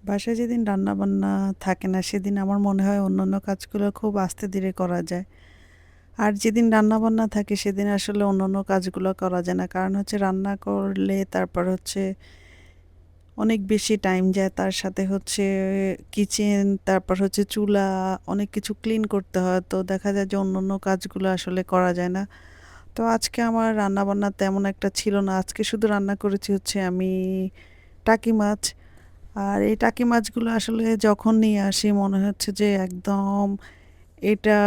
বাসায় যেদিন রান্নাবান্না থাকে না সেদিন আমার মনে হয় অন্যান্য কাজগুলো খুব আস্তে ধীরে করা যায়। আর যেদিন রান্নাবান্না থাকে সেদিন আসলে অন্যান্য কাজগুলো করা যায় না। কারণ হচ্ছে রান্না করলে তারপর হচ্ছে অনেক বেশি টাইম যায়। তার সাথে হচ্ছে কিচেন, তারপর হচ্ছে চুলা, অনেক কিছু ক্লিন করতে হয়। তো দেখা যায় যে অন্যান্য কাজগুলো আসলে করা যায় না। তো আজকে আমার রান্নাবান্না তেমন একটা ছিল না। আজকে শুধু রান্না করেছি হচ্ছে আমি টাকি মাছ। আর এই টাকি মাছগুলো আসলে যখন নিয়ে আসি মনে হচ্ছে যে একদম এটা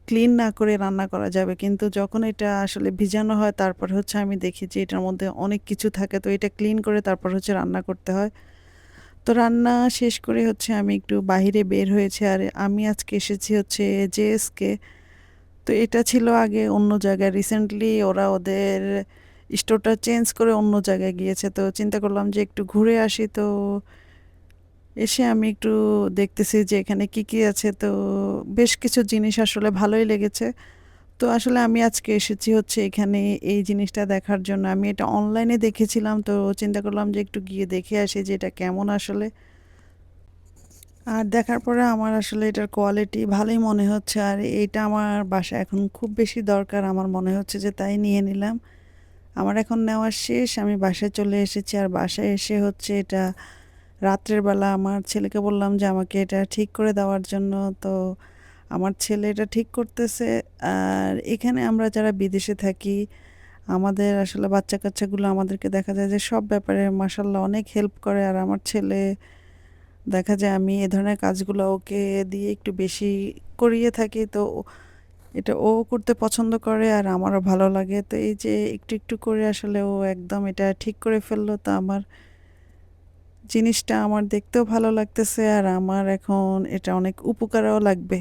ক্লিন না করে রান্না করা যাবে, কিন্তু যখন এটা আসলে ভিজানো হয় তারপর হচ্ছে আমি দেখি যে এটার মধ্যে অনেক কিছু থাকে, তো এটা ক্লিন করে তারপর হচ্ছে রান্না করতে হয়। তো রান্না শেষ করে হচ্ছে আমি একটু বাইরে বের হয়েছি, আর আমি আজকে এসেছি হচ্ছে জেএসকে। তো এটা ছিল আগে অন্য জায়গায়, রিসেন্টলি ওরা ওদের স্টোরটা চেঞ্জ করে অন্য জায়গায় গিয়েছে, তো চিন্তা করলাম যে একটু ঘুরে আসি। তো এসে আমি একটু দেখতেছি যে এখানে কি কি আছে, তো বেশ কিছু জিনিস আসলে ভালোই লেগেছে। তো আসলে আমি আজকে এসেছি হচ্ছে এখানে এই জিনিসটা দেখার জন্য। আমি এটা অনলাইনে দেখেছিলাম, তো চিন্তা করলাম যে একটু গিয়ে দেখে আসি যে এটা কেমন আসলে। আর দেখার পরে আমার আসলে এটার কোয়ালিটি ভালোই মনে হচ্ছে, আর এটা আমার বাসায় এখন খুব বেশি দরকার আমার মনে হচ্ছে, যে তাই নিয়ে নিলাম। আমার এখন নেওয়া শেষ, আমি বাসায় চলে এসেছি। আর বাসায় এসে হচ্ছে এটা রাত্রের বেলা আমার ছেলেকে বললাম যে আমাকে এটা ঠিক করে দেওয়ার জন্য। তো আমার ছেলে এটা ঠিক করতেছে। আর এখানে আমরা যারা বিদেশে থাকি, আমাদের আসলে বাচ্চা কাচ্চাগুলো আমাদেরকে দেখা যায় যে সব ব্যাপারে মাশাল্লাহ অনেক হেল্প করে। আর আমার ছেলে দেখা যায় আমি এ ধরনের কাজগুলো ওকে দিয়ে একটু বেশি করিয়ে থাকি, তো এটা ও করতে পছন্দ করে আর আমারও ভালো লাগে। তো এই যে একটু একটু করে আসলে ও একদম এটা ঠিক করে ফেললো, তো আমার জিনিসটা আমার দেখতেও ভালো লাগতেছে, আর আমার এখন এটা অনেক উপকারেও লাগবে।